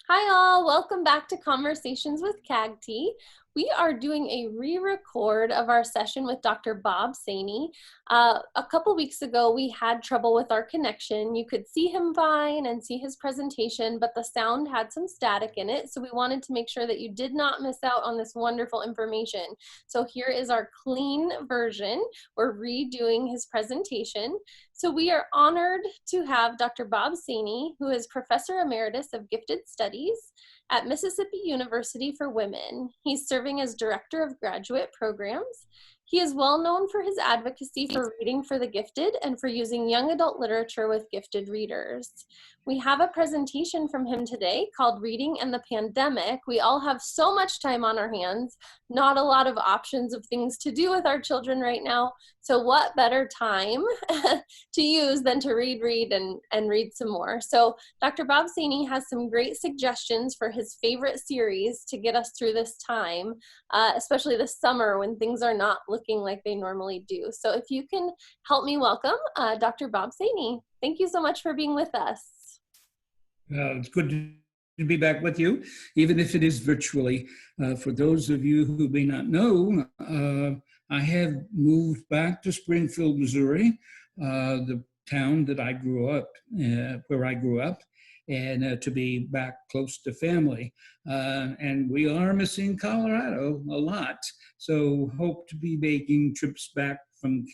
Hi all, welcome back to Conversations with CAGT. We are doing a re-record of our session with Dr. Bob Seney. A couple weeks ago, we had trouble with our connection. You could see him fine and see his presentation, but the sound had some static in it. So we wanted to make sure that you did not miss out on this wonderful information. So here is our clean version. We're redoing his presentation. So we are honored to have Dr. Bob Seney, who is Professor Emeritus of Gifted Studies at Mississippi University for Women. He's serving as Director of Graduate Programs. He is well known for his advocacy for reading for the gifted and for using young adult literature with gifted readers. We have a presentation from him today called Reading and the Pandemic. We all have so much time on our hands, not a lot of options of things to do with our children right now. So what better time to use than to read and read some more. So Dr. Bob Seney has some great suggestions for his favorite series to get us through this time, especially this summer when things are not looking like they normally do. So if you can help me welcome Dr. Bob Seney. Thank you so much for being with us. It's good to be back with you, even if it is virtually. For those of you who may not know, I have moved back to Springfield, Missouri, the town that I grew up, where I grew up, and to be back close to family. And we are missing Colorado a lot, so hope to be making trips back from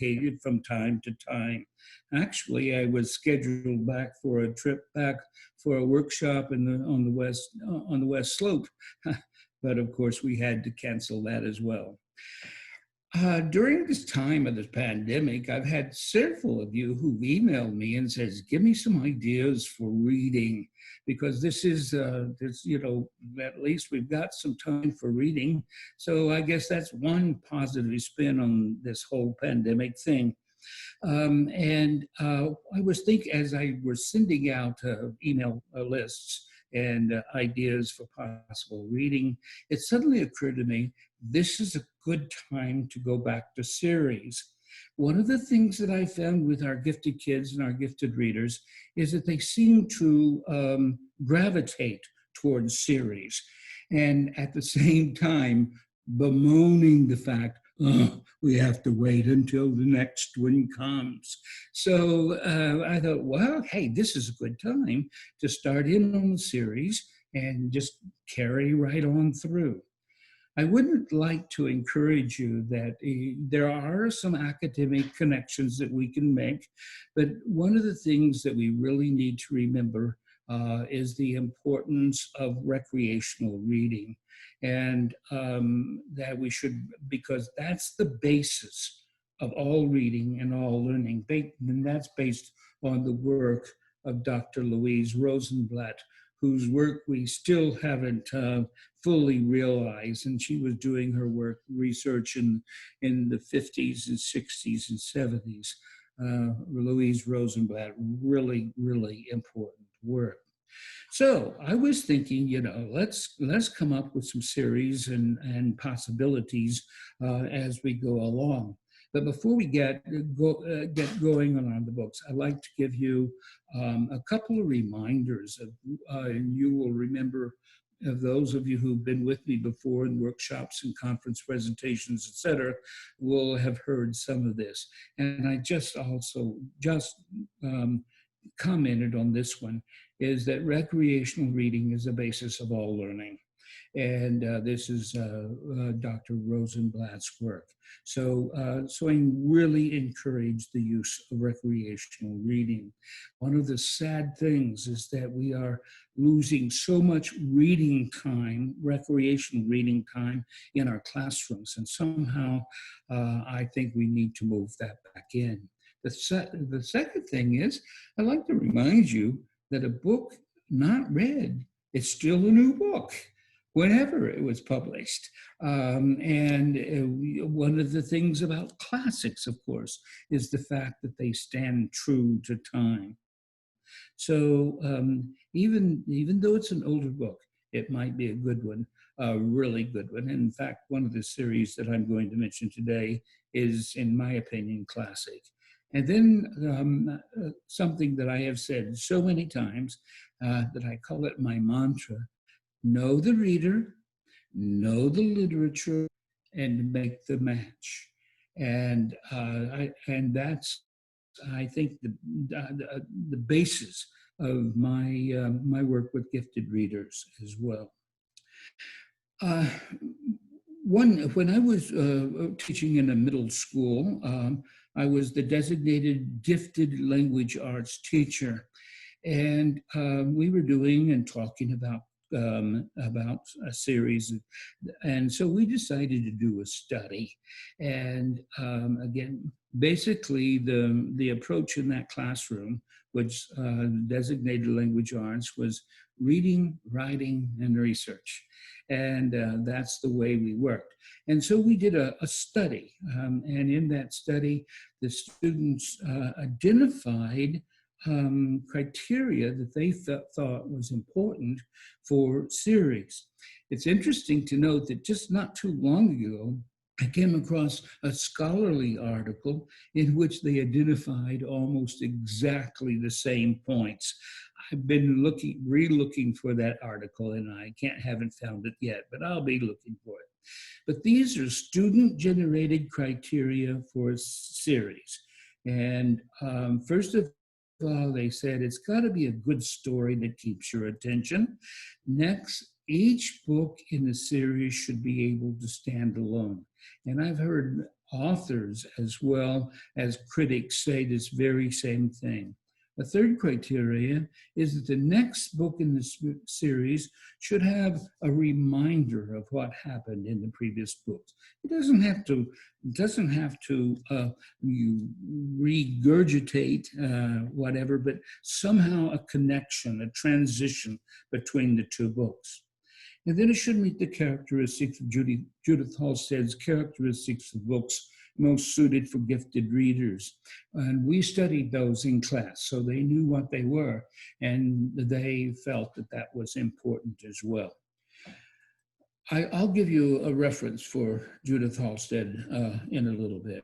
time to time. Actually, I was scheduled back for a trip back for a workshop on the west slope, but of course we had to cancel that as well. During this time of the pandemic, I've had several of you who've emailed me and says, give me some ideas for reading, because this is, at least we've got some time for reading. So I guess that's one positive spin on this whole pandemic thing. I was thinking, as I was sending out email lists and ideas for possible reading, it suddenly occurred to me, this is a good time to go back to series. One of the things that I found with our gifted kids and our gifted readers is that they seem to gravitate towards series, and at the same time bemoaning the fact, oh, we have to wait until the next one comes. So I thought, well, hey, this is a good time to start in on the series and just carry right on through. I wouldn't like to encourage you that there are some academic connections that we can make, but one of the things that we really need to remember is the importance of recreational reading, and that we should, because that's the basis of all reading and all learning, and that's based on the work of Dr. Louise Rosenblatt, whose work we still haven't fully realized. And she was doing her work, research in the 50s and 60s and 70s. Louise Rosenblatt, really, really important work. So I was thinking, let's come up with some series and possibilities as we go along. But before we get going on the books, I'd like to give you a couple of reminders. You will remember, of those of you who've been with me before in workshops and conference presentations, et cetera, will have heard some of this. And I just commented on this one, is that recreational reading is the basis of all learning. And this is Dr. Rosenblatt's work. So I really encourage the use of recreational reading. One of the sad things is that we are losing so much reading time, recreational reading time in our classrooms. And somehow I think we need to move that back in. The second thing is, I'd like to remind you that a book not read is still a new book, whenever it was published. And one of the things about classics, of course, is the fact that they stand true to time. So even though it's an older book, it might be a good one, a really good one. And in fact, one of the series that I'm going to mention today is, in my opinion, classic. And then something that I have said so many times that I call it my mantra, know the reader, know the literature, and make the match. And that's, I think, the basis of my work with gifted readers as well. Uh, when I was teaching in a middle school, I was the designated gifted language arts teacher, and we were doing and talking about a series, and so we decided to do a study. And again, basically, the approach in that classroom, which designated language arts, was reading, writing, and research. And that's the way we worked. And so we did a study. And in that study, the students identified criteria that they thought was important for series. It's interesting to note that just not too long ago, I came across a scholarly article in which they identified almost exactly the same points. I've been re-looking for that article, and I haven't found it yet, but I'll be looking for it. But these are student-generated criteria for a series. And first of all, they said it's got to be a good story that keeps your attention. Next, each book in the series should be able to stand alone. And I've heard authors as well as critics say this very same thing. A third criteria is that the next book in the series should have a reminder of what happened in the previous books. It doesn't have to you regurgitate whatever, but somehow a connection, a transition between the two books. And then it should meet the characteristics of Judith Halstead's characteristics of books most suited for gifted readers. And we studied those in class, so they knew what they were, and they felt that that was important as well. I'll give you a reference for Judith Halstead in a little bit.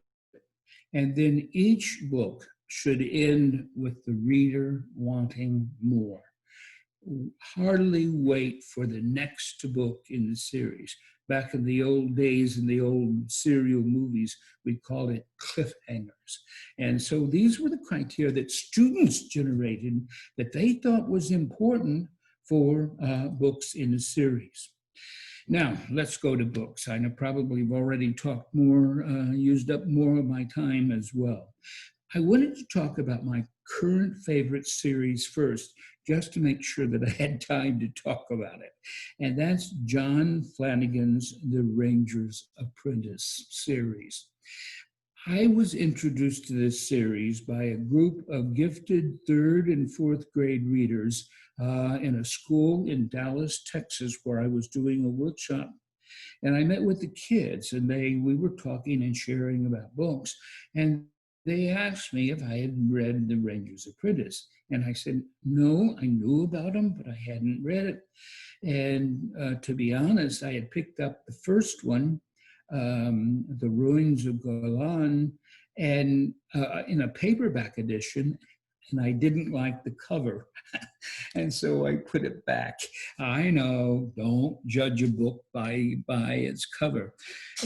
And then each book should end with the reader wanting more. Hardly wait for the next book in the series. Back in the old days, in the old serial movies, we called it cliffhangers. And so these were the criteria that students generated that they thought was important for books in a series. Now, let's go to books. I know probably have already talked more, used up more of my time as well. I wanted to talk about my current favorite series first, just to make sure that I had time to talk about it. And that's John Flanagan's The Ranger's Apprentice series. I was introduced to this series by a group of gifted 3rd and 4th grade readers in a school in Dallas, Texas, where I was doing a workshop. And I met with the kids, and we were talking and sharing about books. And they asked me if I had read The Ranger's Apprentice. And I said, no, I knew about them, but I hadn't read it. And to be honest, I had picked up the first one, The Ruins of Golan, and in a paperback edition, and I didn't like the cover. And so I put it back. I know, don't judge a book by its cover.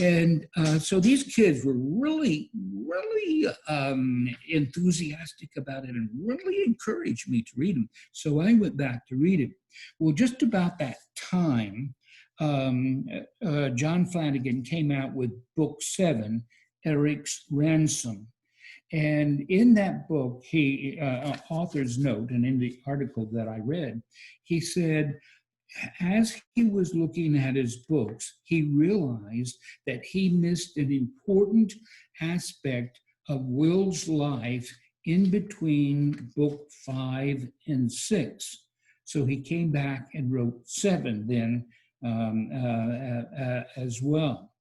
And so these kids were really enthusiastic about it and really encouraged me to read them. So I went back to read it. Well, just about that time, John Flanagan came out with book 7, Eric's Ransom. And in that book, he, author's note, and in the article that I read, he said, as he was looking at his books, he realized that he missed an important aspect of Will's life in between book 5 and 6. So he came back and wrote 7 then as well.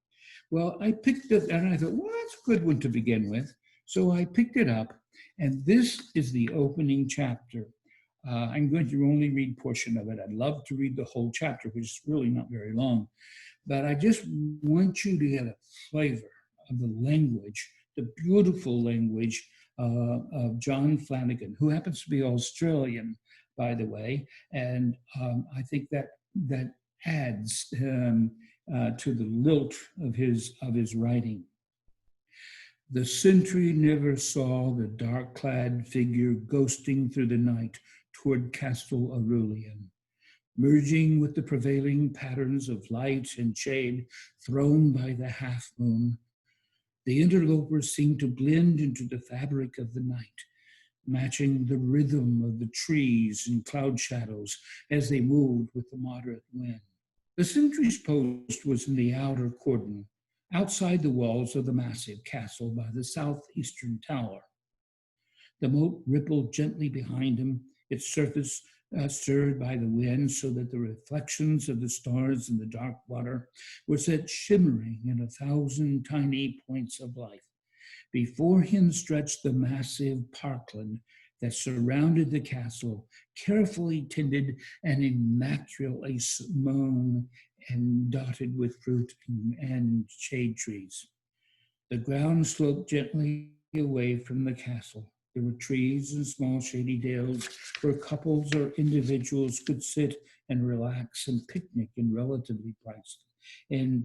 Well, I picked it and I thought, well, that's a good one to begin with. So I picked it up, and this is the opening chapter. I'm going to only read a portion of it. I'd love to read the whole chapter, which is really not very long. But I just want you to get a flavor of the language, the beautiful language of John Flanagan, who happens to be Australian, by the way. And I think that that adds to the lilt of his writing. The sentry never saw the dark-clad figure ghosting through the night toward Castle Aurelian, merging with the prevailing patterns of light and shade thrown by the half-moon. The interlopers seemed to blend into the fabric of the night, matching the rhythm of the trees and cloud shadows as they moved with the moderate wind. The sentry's post was in the outer cordon, outside the walls of the massive castle by the southeastern tower. The moat rippled gently behind him, its surface stirred by the wind so that the reflections of the stars in the dark water were set shimmering in 1,000 tiny points of light. Before him stretched the massive parkland that surrounded the castle, carefully tended and immaculately mown and dotted with fruit and shade trees. The ground sloped gently away from the castle. There were trees and small shady dales where couples or individuals could sit and relax and picnic in relatively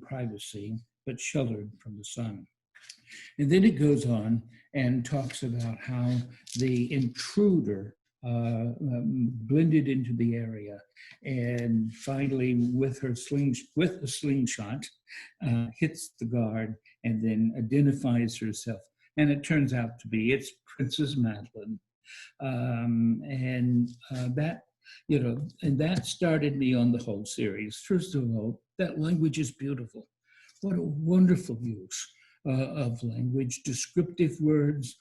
privacy, but sheltered from the sun. And then it goes on and talks about how the intruder blended into the area, and finally, with a slingshot, hits the guard and then identifies herself. And it turns out to be it's Princess Madeline, and that started me on the whole series. First of all, that language is beautiful. What a wonderful use of language, descriptive words,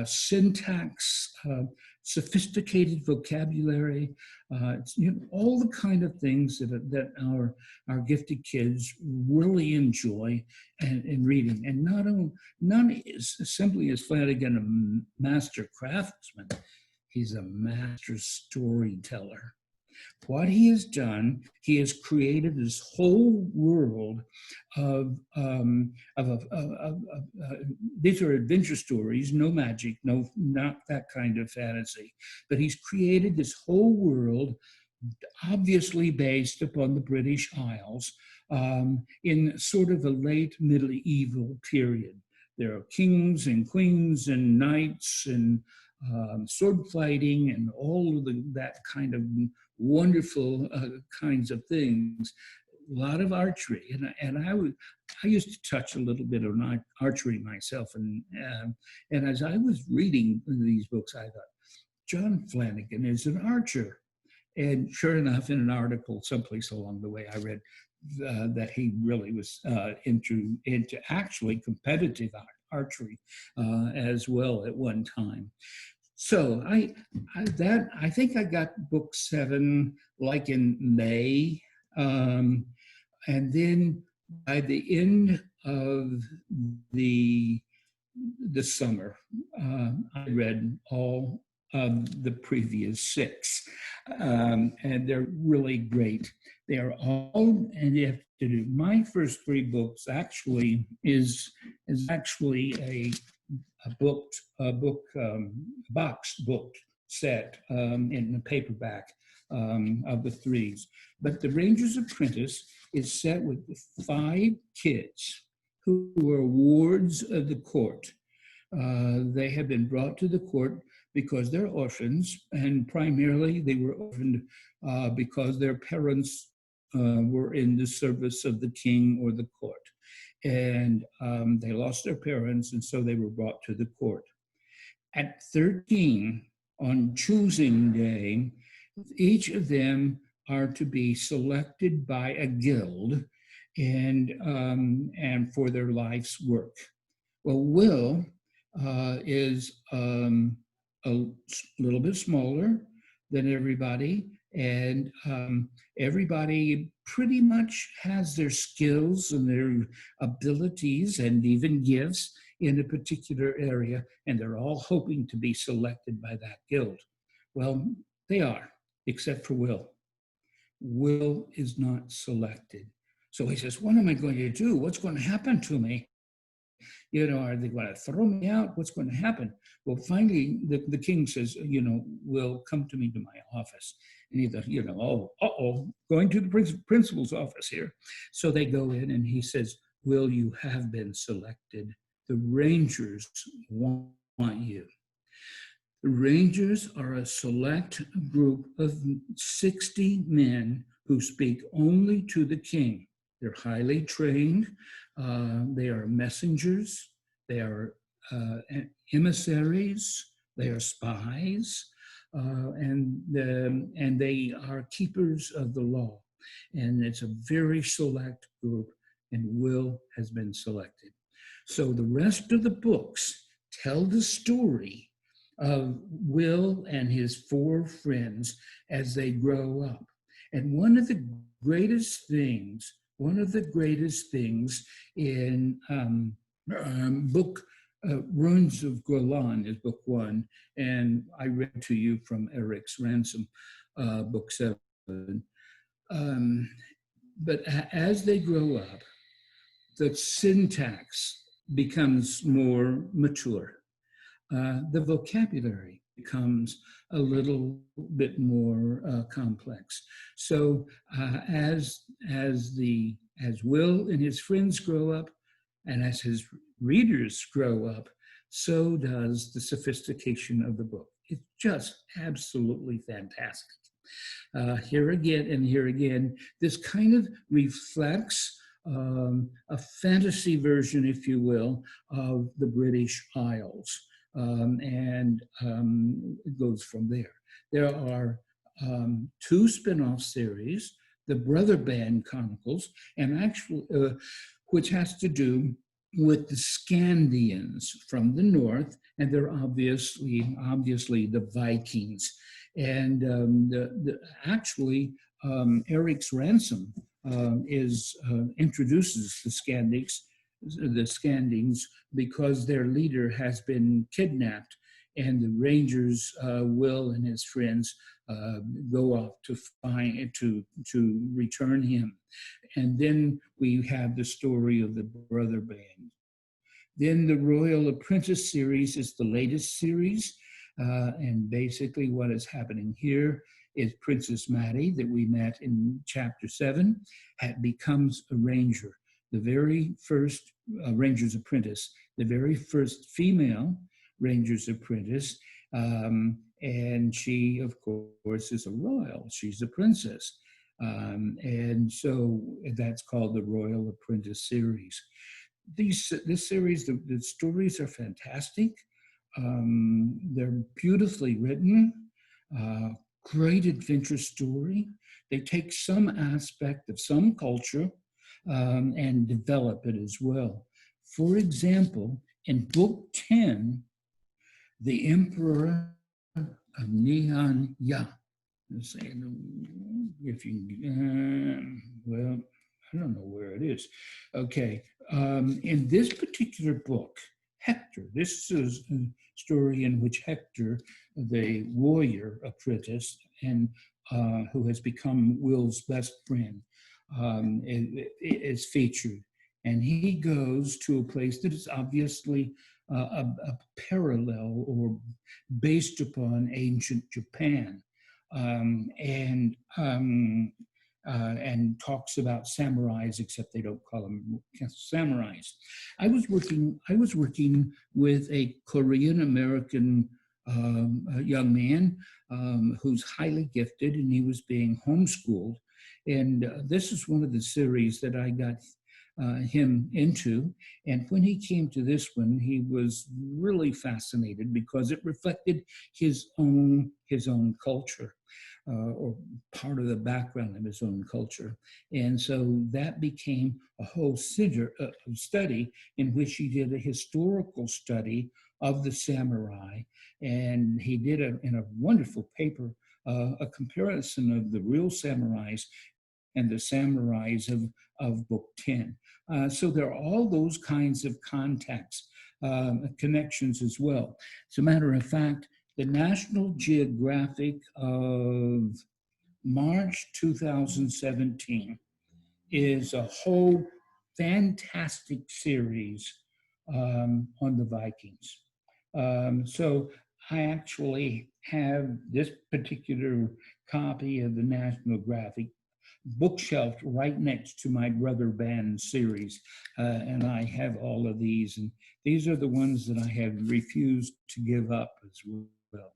syntax, sophisticated vocabulary, all the kind of things that our gifted kids really enjoy in reading. And not simply is Flanagan a master craftsman, he's a master storyteller. What he has done, he has created this whole world of these are adventure stories, no magic, not that kind of fantasy, but he's created this whole world obviously based upon the British Isles in sort of a late medieval period. There are kings and queens and knights and sword fighting and all of that kind of wonderful kinds of things. A lot of archery, and I used to touch a little bit on archery myself, and as I was reading these books, I thought, John Flanagan is an archer. And sure enough, in an article someplace along the way, I read that he really was into actually competitive archery as well at one time. So I think I got book 7 like in May, and then by the end of the summer, I read all of the previous 6, and they're really great. They are all, and you have to do. My first 3 books actually is actually a box book set in the paperback of the 3s. But The Ranger's Apprentice is set with 5 kids who are wards of the court. They have been brought to the court because they're orphans, and primarily they were orphaned because their parents were in the service of the king or the court. And they lost their parents, and so they were brought to the court. At 13, on choosing day, each of them are to be selected by a guild and for their life's work. Well, Will is a little bit smaller than everybody, and everybody pretty much has their skills and their abilities and even gifts in a particular area, and they're all hoping to be selected by that guild. Well, they are, except for Will. Will is not selected. So he says, what am I going to do? What's going to happen to me? Are they going to throw me out? What's going to happen? Well, finally, the king says, will come to me to my office. And he thought, going to the principal's office here. So they go in and he says, Will, you have been selected. The Rangers want you. The Rangers are a select group of 60 men who speak only to the king. They're highly trained. They are messengers. They are emissaries. They are spies. And they are keepers of the law. And it's a very select group, and Will has been selected. So the rest of the books tell the story of Will and his 4 friends as they grow up. And one of the greatest things in book Ruins of Golan is book 1, and I read to you from Eric's Ransom, book 7. But as they grow up, the syntax becomes more mature. The vocabulary becomes a little bit more complex. So as Will and his friends grow up, and as his readers grow up, so does the sophistication of the book. It's just absolutely fantastic. Here again, this kind of reflects a fantasy version, if you will, of the British Isles. And it goes from there. There are 2 spin-off series, the Brother Band Chronicles, and actually, which has to do with the Scandians from the north, and they're obviously the Vikings. And Eric's Ransom introduces the Scandings because their leader has been kidnapped, and the Rangers, Will and his friends, go off to return him. And then we have the story of the Brother Band. Then the Royal Apprentice series is the latest series, and basically what is happening here is Princess Maddie, that we met in chapter 7, becomes a ranger. The very first Ranger's Apprentice, the very first female Ranger's Apprentice, and she, of course, is a royal. She's a princess. And so that's called the Royal Apprentice series. This series, the stories are fantastic. They're beautifully written, great adventure story. They take some aspect of some culture and develop it as well. For example, in book 10, the Emperor of Nihan Ya. If you, well, I don't know where it is. Okay, in this particular book, Hector, this is a story in which Hector, the warrior apprentice, and who has become Will's best friend, is featured. And he goes to a place that is obviously a parallel or based upon ancient Japan, and talks about samurais, except they don't call them samurais. I was working with a Korean American young man who's highly gifted, and he was being homeschooled. And this is one of the series that I got him into. And when he came to this one, he was really fascinated because it reflected his own culture, or part of the background of his own culture. And so that became a whole study in which he did a historical study of the samurai. And he did in a wonderful paper, a comparison of the real samurais and the samurais of book 10. So there are all those kinds of contacts, connections as well. As a matter of fact, the National Geographic of March 2017 is a whole fantastic series on the Vikings. So I actually have this particular copy of the National Graphic bookshelf right next to my Brother Band series. And I have all of these, and these are the ones that I have refused to give up as well.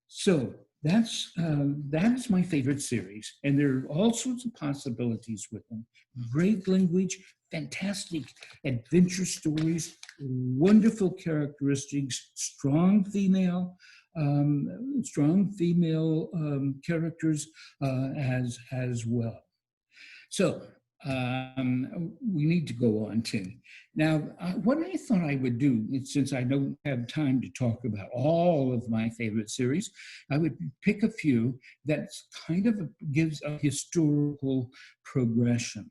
So that's my favorite series, and there are all sorts of possibilities with them. Great language, fantastic adventure stories, wonderful characteristics, strong female characters as well. So we need to go on to. Now, what I thought I would do, since I don't have time to talk about all of my favorite series, I would pick a few that kind of gives a historical progression.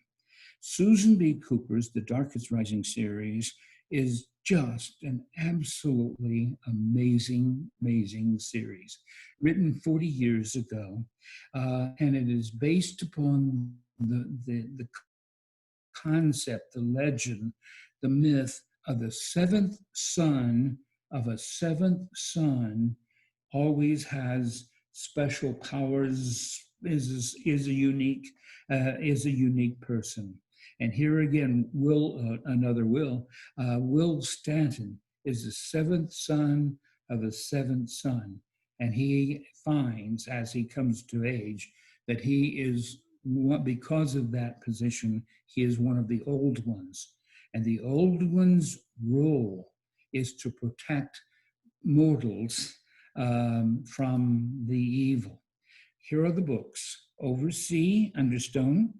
Susan B. Cooper's The Darkest Rising series is just an absolutely amazing, amazing series, written 40 years ago, and it is based upon the concept, the legend, the myth of the seventh son of a seventh son always has special powers, is a unique person. And here again, Will Stanton is the seventh son of a seventh son. And he finds, as he comes to age, that he is, because of that position, he is one of the old ones. And the old one's role is to protect mortals from the evil. Here are the books: Oversea, Under Stone,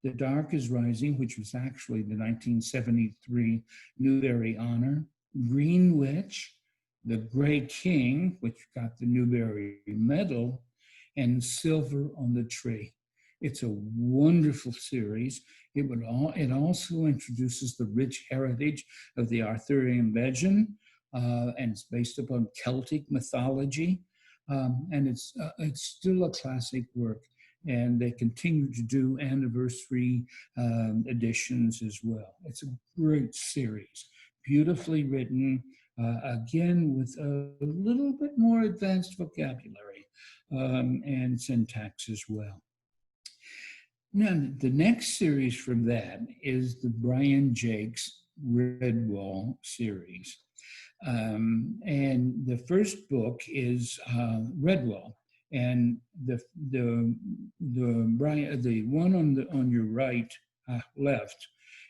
The Dark is Rising, which was actually the 1973 Newbery Honor, Green Witch, The Gray King, which got the Newbery Medal, and Silver on the Tree. It's a wonderful series. It also introduces the rich heritage of the Arthurian legend, and it's based upon Celtic mythology, and it's still a classic work. And they continue to do anniversary editions as well. It's a great series, beautifully written, again with a little bit more advanced vocabulary and syntax as well. Now, the next series from that is the Brian Jacques Redwall series. And the first book is Redwall. And the one on your right, left,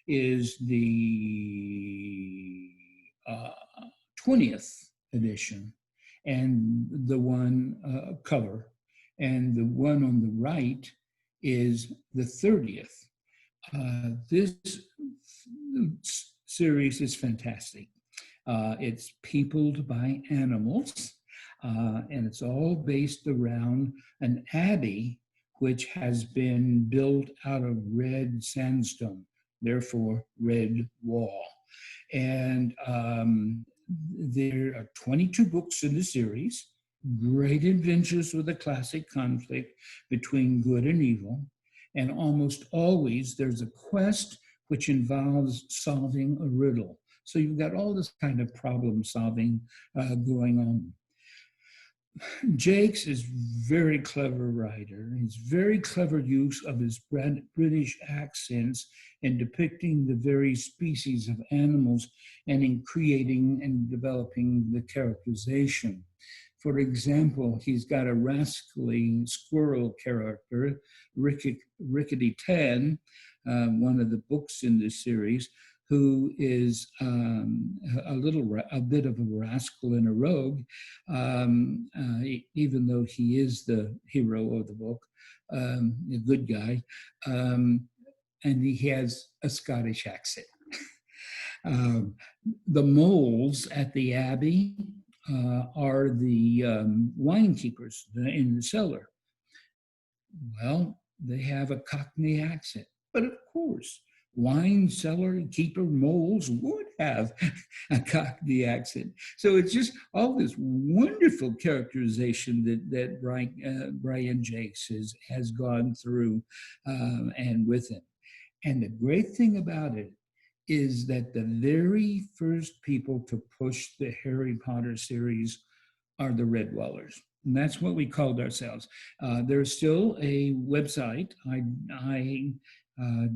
is the 20th edition, and the one cover, and the one on the right is the 30th. This series is fantastic. It's peopled by animals, and it's all based around an abbey which has been built out of red sandstone, therefore red wall. And there are 22 books in the series, great adventures with a classic conflict between good and evil, and almost always there's a quest which involves solving a riddle. So you've got all this kind of problem solving going on. Jacques is very clever writer. He's very clever use of his British accents in depicting the various species of animals and in creating and developing the characterization. For example, he's got a rascally squirrel character, Rickety Tan, one of the books in this series, who is a bit of a rascal and a rogue, even though he is the hero of the book, a good guy, and he has a Scottish accent. The moles at the Abbey are the wine keepers in the cellar. Well, they have a Cockney accent, but of course, wine cellar keeper moles would have a Cockney accent. So it's just all this wonderful characterization that Brian Jacques has gone through and with him. And the great thing about it is that the very first people to push the Harry Potter series are the Redwallers. And that's what we called ourselves. There's still a website. I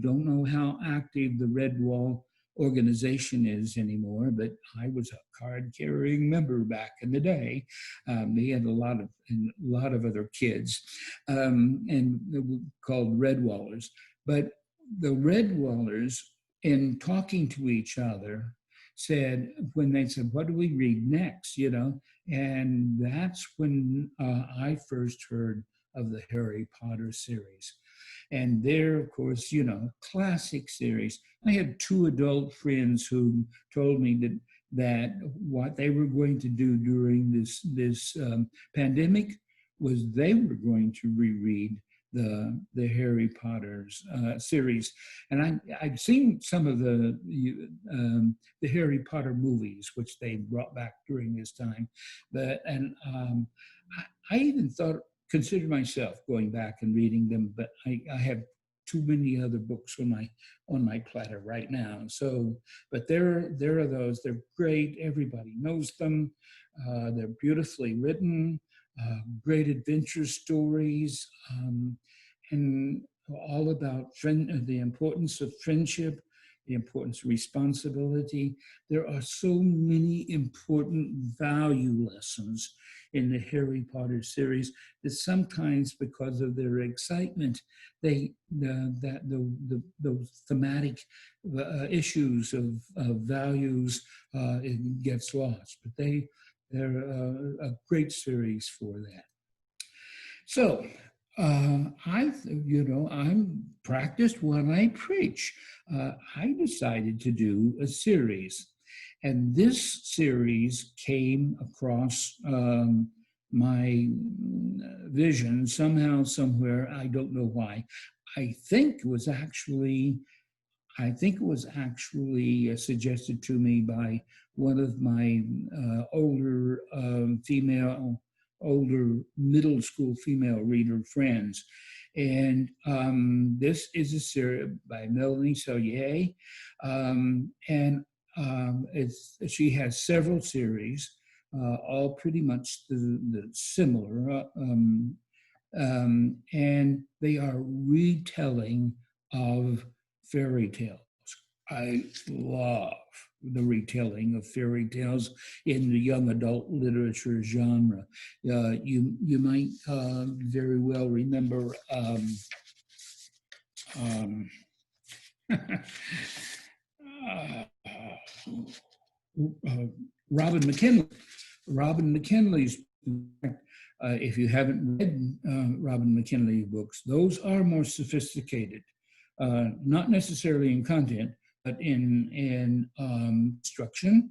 don't know how active the Redwall organization is anymore, but I was a card-carrying member back in the day. They had a lot of other kids, and called Redwallers. But the Redwallers, in talking to each other, said, when they said, "What do we read next?" And that's when I first heard of the Harry Potter series. And they're, of course, classic series. I had two adult friends who told me that what they were going to do during this pandemic was they were going to reread the Harry Potter's series. And I've seen some of the Harry Potter movies, which they brought back during this time. I even considered myself going back and reading them, but I have too many other books on my platter right now. So, but there are those. They're great. Everybody knows them. They're beautifully written. Great adventure stories, and all about the importance of friendship, the importance of responsibility. There are so many important value lessons in the Harry Potter series that sometimes, because of their excitement, those thematic issues of values, it gets lost. But they're a great series for that. So I'm practiced what I preach. I decided to do a series, and this series came across my vision somehow, somewhere. I don't know why. I think it was actually suggested to me by one of my older middle school female reader friends. And this is a series by Melanie Cellier. She has several series, all pretty much the similar. And they are retelling of fairy tales. I love the retelling of fairy tales in the young adult literature genre. You might very well remember Robin McKinley. Robin McKinley's, if you haven't read Robin McKinley books, those are more sophisticated, not necessarily in content, but in instruction,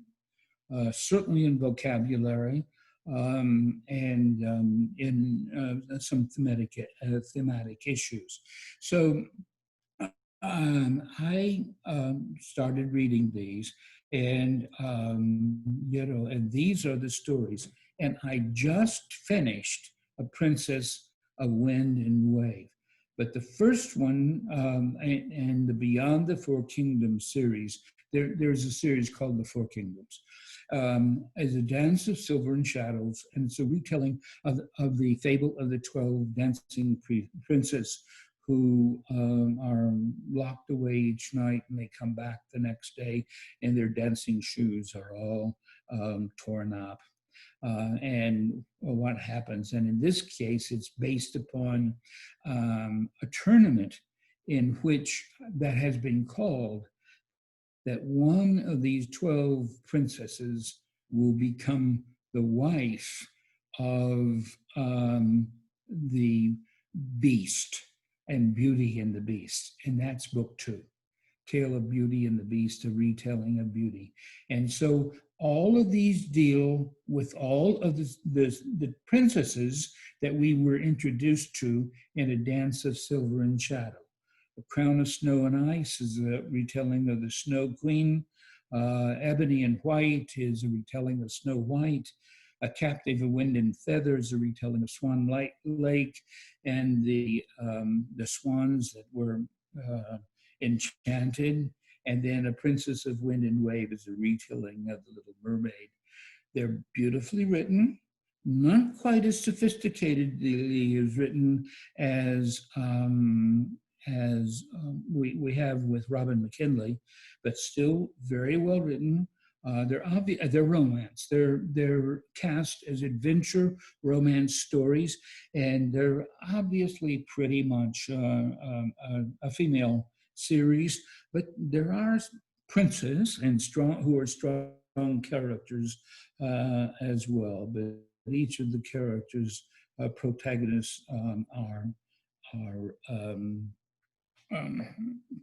certainly in vocabulary, and in some thematic issues. So I started reading these, and and these are the stories. And I just finished A Princess of Wind and Wave. But the first one, and the Beyond the Four Kingdoms series, there's a series called The Four Kingdoms, is a dance of silver and shadows, and it's a retelling of the fable of the 12 dancing princes who are locked away each night, and they come back the next day, and their dancing shoes are all torn up. And what happens. And in this case, it's based upon a tournament in which that has been called that one of these 12 princesses will become the wife of the Beast and Beauty and the Beast. And that's book 2. Tale of Beauty and the Beast, a retelling of Beauty. And so all of these deal with all of the princesses that we were introduced to in A Dance of Silver and Shadow. The Crown of Snow and Ice is a retelling of the Snow Queen. Ebony and White is a retelling of Snow White. A Captive of Wind and Feather is a retelling of Swan Lake, and the swans that were enchanted. And then A Princess of Wind and Wave is a retelling of The Little Mermaid. They're beautifully written, not quite as sophisticatedly as written as we have with Robin McKinley, but still very well written. They're romance. They're cast as adventure romance stories, and they're obviously pretty much a female series. But there are princes and who are strong characters as well. But each of the characters, protagonists, are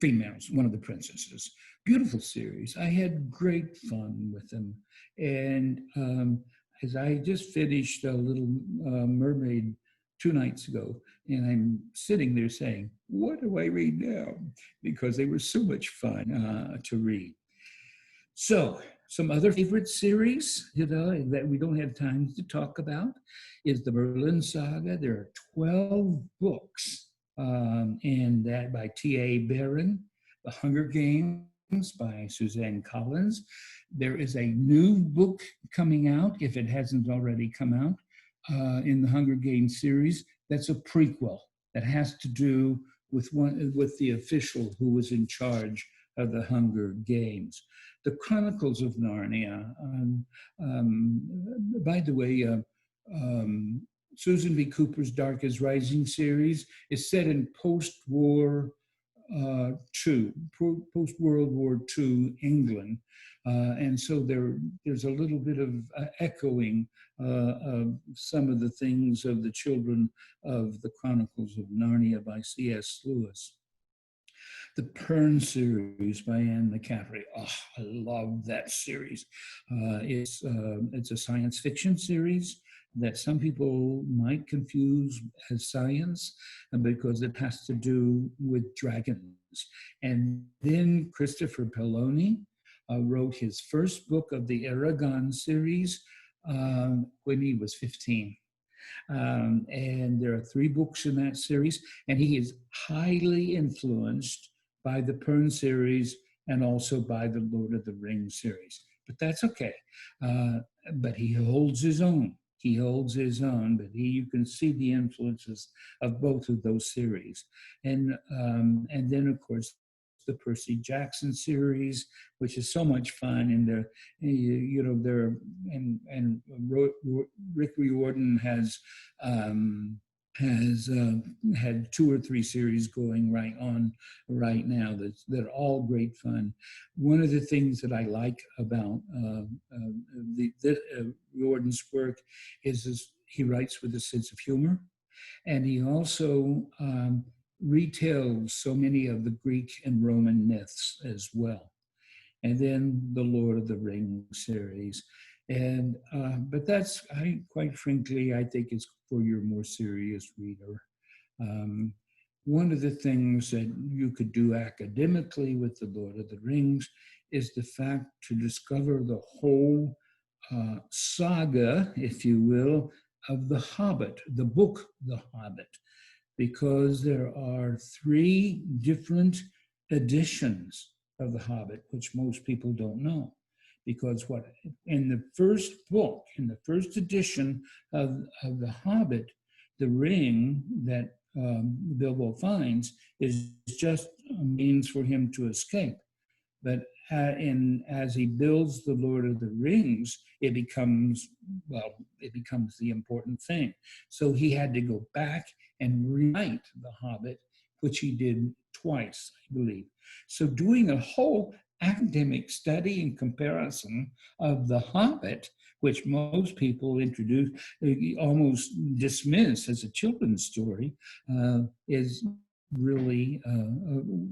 females, one of the princesses. Beautiful series. I had great fun with them. And as I just finished A Little Mermaid 2 nights ago, and I'm sitting there saying, what do I read now? Because they were so much fun to read. So, some other favorite series, that we don't have time to talk about is the Merlin Saga. There are 12 books, and that by T.A. Barron. The Hunger Games by Suzanne Collins. There is a new book coming out, if it hasn't already come out, in the Hunger Games series. That's a prequel that has to do with the official who was in charge of the Hunger Games. The Chronicles of Narnia. By the way, Susan B. Cooper's Dark is Rising series is set in post-World War II England. And so there's a little bit of echoing of some of the things of the children of the Chronicles of Narnia by C.S. Lewis. The Pern series by Anne McCaffrey. Oh, I love that series. It's a science fiction series that some people might confuse as science because it has to do with dragons. And then Christopher Pelloni wrote his first book of the Aragon series when he was 15. And there are 3 books in that series, and he is highly influenced by the Pern series and also by the Lord of the Rings series. But that's okay. But he holds his own. He holds his own, but you can see the influences of both of those series. And then, of course, the Percy Jackson series, which is so much fun. And Rick Riordan has had 2 or 3 series going right now that are all great fun. One of the things that I like about Riordan's work is he writes with a sense of humor, and he also retells so many of the Greek and Roman myths as well. And then the Lord of the Rings series. And but that's, quite frankly, I think it's for your more serious reader. One of the things that you could do academically with the Lord of the Rings is the fact to discover the whole saga, if you will, of The Hobbit, the book The Hobbit, because there are 3 different editions of The Hobbit, which most people don't know. Because in the first book, in the first edition of The Hobbit, the ring that Bilbo finds is just a means for him to escape. But as he builds the Lord of the Rings, it becomes the important thing. So he had to go back and rewrite The Hobbit, which he did twice, I believe. So doing a whole academic study and comparison of The Hobbit, which most people almost dismiss as a children's story, is really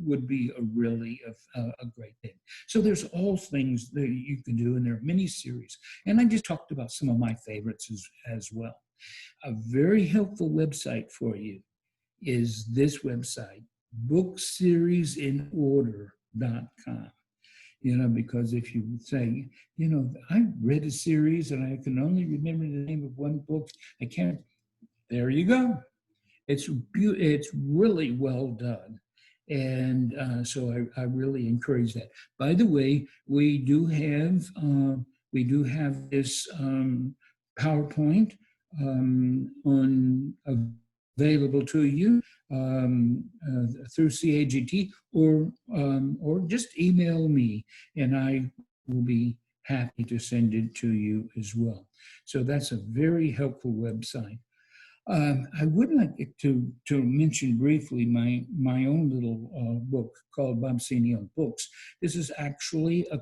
would be a great thing. So there's all things that you can do, and there are many series. And I just talked about some of my favorites as well. A very helpful website for you is this website, bookseriesinorder.com. Because if you say, I read a series and I can only remember the name of one book, I can't, there you go. It's really well done. And so I really encourage that. By the way, we do have this PowerPoint on available to you through CAGT, or just email me, and I will be happy to send it to you as well. So that's a very helpful website. I would like to mention briefly my own little book called Bob Seney on Books. This is actually a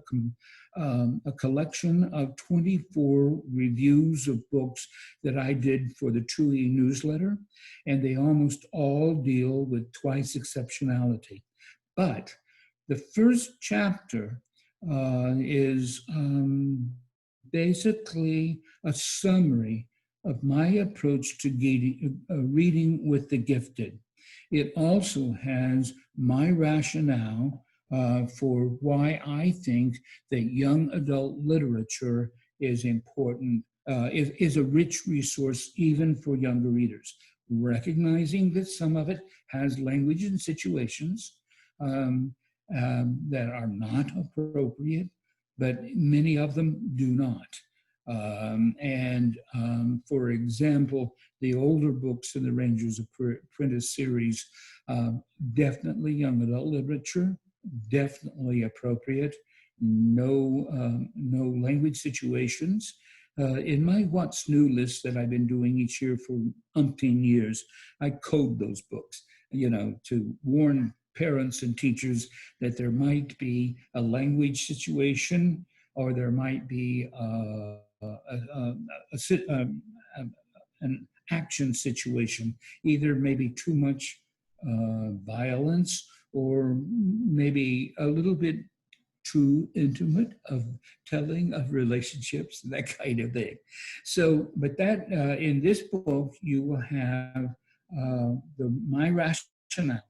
collection of 24 reviews of books that I did for the TUI newsletter, and they almost all deal with twice exceptionality. But the first chapter is basically a summary of my approach to reading with the gifted. It also has my rationale for why I think that young adult literature is important, is a rich resource even for younger readers, recognizing that some of it has language and situations that are not appropriate, but many of them do not. For example, the older books in the Rangers Apprentice series, definitely young adult literature, definitely appropriate, no language situations. In my What's New list that I've been doing each year for umpteen years, I code those books, to warn parents and teachers that there might be a language situation, or there might be an action situation, either maybe too much violence, or maybe a little bit too intimate of telling of relationships, that kind of thing. So, but that in this book, you will have my rationale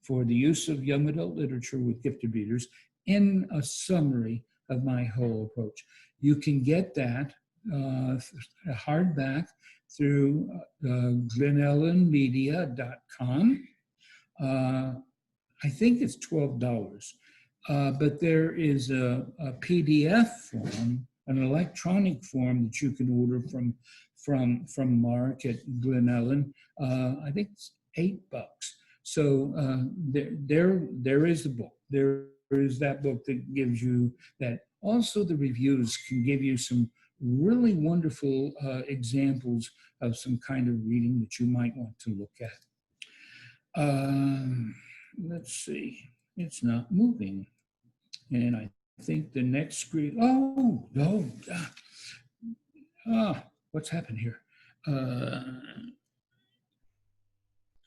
for the use of young adult literature with gifted readers in a summary of my whole approach. You can get that hardback through glenellenmedia.com. I think it's $12, but there is a PDF form, an electronic form that you can order from Mark at Glen Ellen. I think it's $8. So there is the book. There is that book that gives you that. Also, the reviews can give you some really wonderful examples of some kind of reading that you might want to look at. Let's see. It's not moving. And I think the next screen, what's happened here?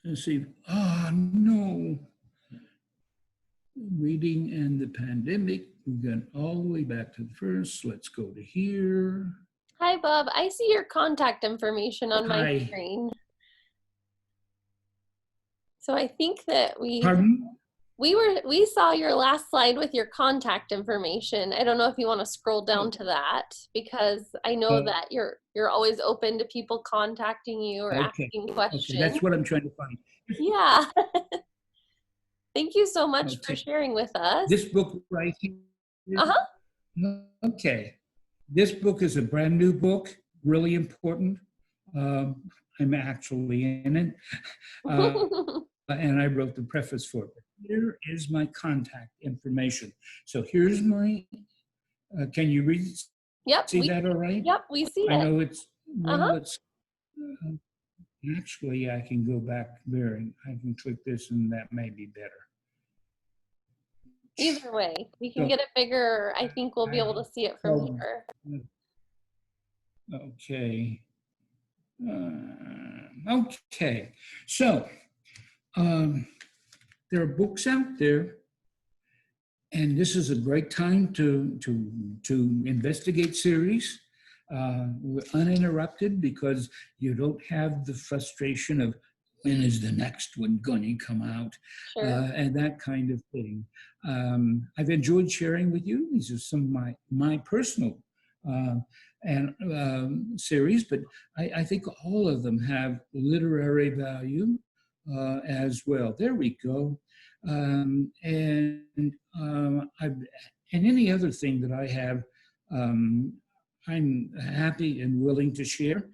Let's see. No. Reading and the pandemic. We've gone all the way back to the first. Let's go to here. Hi, Bob. I see your contact information on my Hi. screen. So I think that we saw your last slide with your contact information. I don't know if you want to scroll down to that, because I know that you're always open to people contacting you or asking questions. Okay, that's what I'm trying to find. Yeah. Thank you so much for sharing with us. This book right here. Okay. This book is a brand new book, really important. I'm actually in it. And I wrote the preface for it. Here is my contact information. So here's my, can you read? Yep. See that all right? Yep, we see it. I know it's, well, it's, actually I can go back there and I can click this and that may be better. Either way, we can get it bigger. I think we'll be able to see it from here. Okay. Okay. So there are books out there, and this is a great time to investigate series uninterrupted, because you don't have the frustration of when is the next one going to come out, and that kind of thing. I've enjoyed sharing with you. These are some of my personal series, but I think all of them have literary value. as well. There we go. And any other thing that I have, I'm happy and willing to share.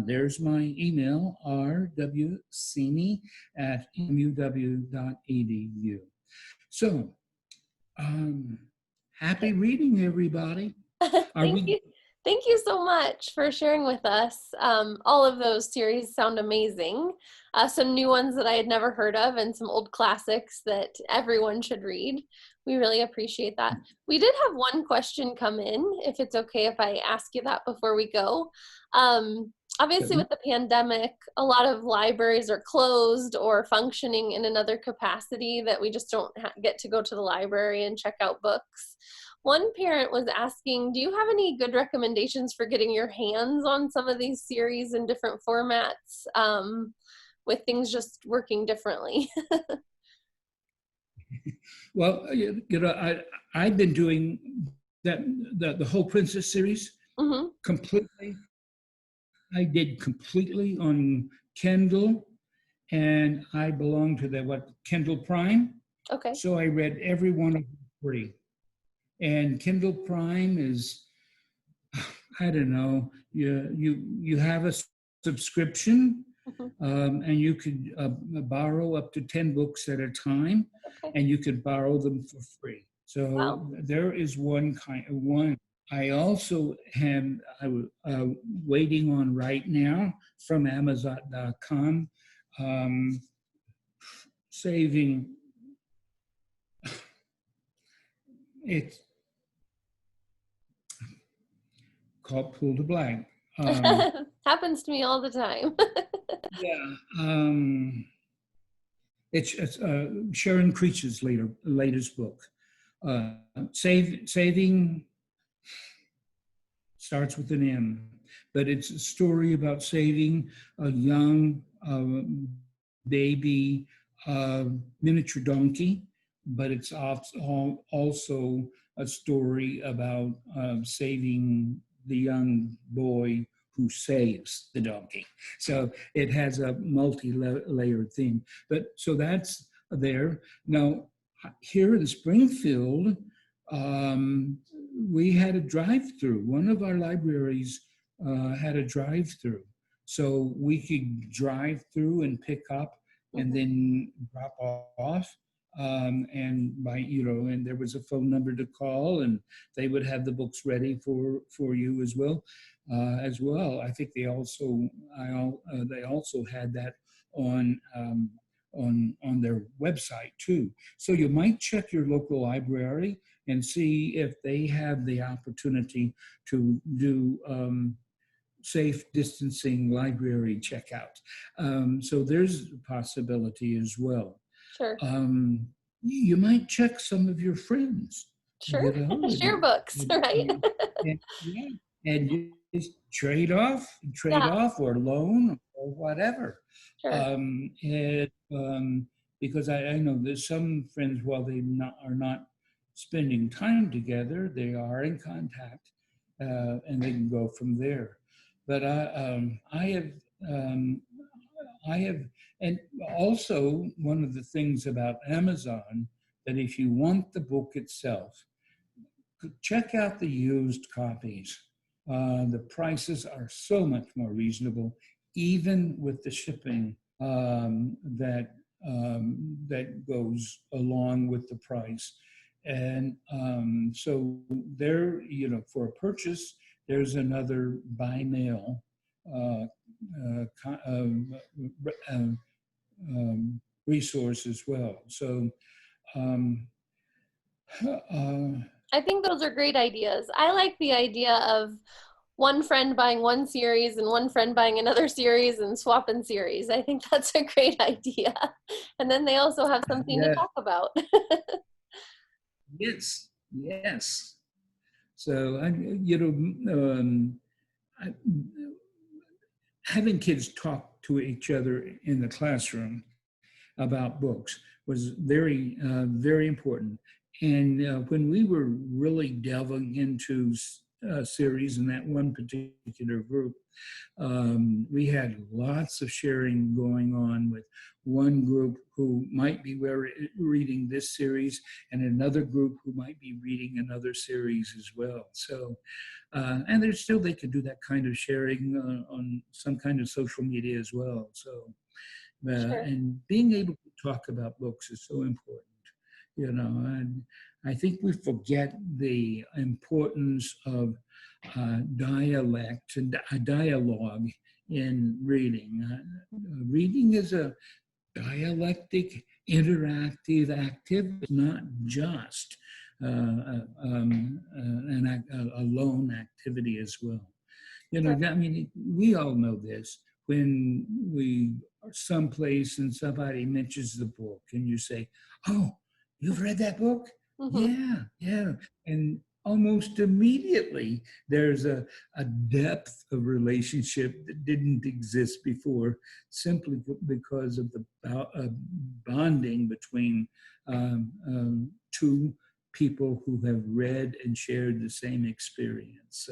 There's my email, rwseney@muw.edu. So, happy reading, everybody. Are Thank we? you. Thank you so much for sharing with us. All of those series sound amazing. Some new ones that I had never heard of and some old classics that everyone should read. We really appreciate that. We did have one question come in, if it's okay if I ask you that before we go. Obviously, with the pandemic, a lot of libraries are closed or functioning in another capacity that we just don't get to go to the library and check out books. One parent was asking, do you have any good recommendations for getting your hands on some of these series in different formats with things just working differently? Well, I've been doing the whole Princess series completely. I did completely on Kindle, and I belong to the Kindle Prime. Okay. So I read every one of them free. And Kindle Prime is, I don't know, you have a subscription, and you could borrow up to 10 books at a time, and you could borrow them for free. So there is one. I also am waiting on right now from Amazon.com, saving. It's called Pull to Blank. Happens to me all the time. Yeah. It's Sharon Creech's latest book. Saving starts with an M, but it's a story about saving a young baby miniature donkey, but it's also a story about saving the young boy who saves the donkey. So it has a multi-layered theme. But so that's there. Now, here in Springfield, we had a drive-through. One of our libraries had a drive-through. So we could drive through and pick up and then drop off. And and there was a phone number to call, and they would have the books ready for you as well. I think they also had that on their website too. So you might check your local library and see if they have the opportunity to do safe distancing library checkout. So there's a possibility as well. Sure. You might check some of your friends. Sure. Share books, right? And you just trade off or loan or whatever. Sure. Because I know there's some friends, while they are not spending time together, they are in contact, and they can go from there. But I have, and also one of the things about Amazon, that if you want the book itself, check out the used copies. The prices are so much more reasonable, even with the shipping that goes along with the price. And so there, for a purchase, there's another buy mail resource as well. So I think those are great ideas. I like the idea of one friend buying one series and one friend buying another series and swapping series. I think that's a great idea. And then they also have something to talk about. Yes. So, having kids talk to each other in the classroom about books was very, very important. And when we were really delving into series in that one particular group. We had lots of sharing going on with one group who might be reading this series and another group who might be reading another series as well. So, and they could do that kind of sharing on some kind of social media as well. So, Sure. and being able to talk about books is so important, you know, and I think we forget the importance of dialect and dialogue in reading. Reading is a dialectic, interactive activity, not just a lone activity as well. You know, Sure. I mean, we all know this. When we are someplace and somebody mentions the book and you say, "Oh, you've read that book?" Mm-hmm. Yeah, yeah. And almost immediately there's a depth of relationship that didn't exist before, simply because of the bonding between two people who have read and shared the same experience.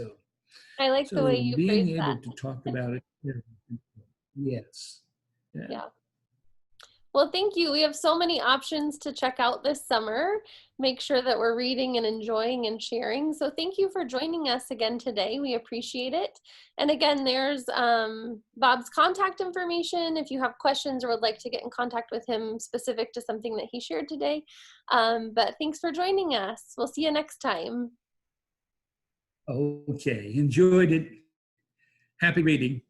I like the way So you being phrase able that. to talk about it, yes. Yeah. Yeah. Well, thank you. We have so many options to check out this summer. Make sure that we're reading and enjoying and sharing. So thank you for joining us again today. We appreciate it. And again, there's Bob's contact information if you have questions or would like to get in contact with him specific to something that he shared today. But thanks for joining us. We'll see you next time. Okay, enjoyed it. Happy reading.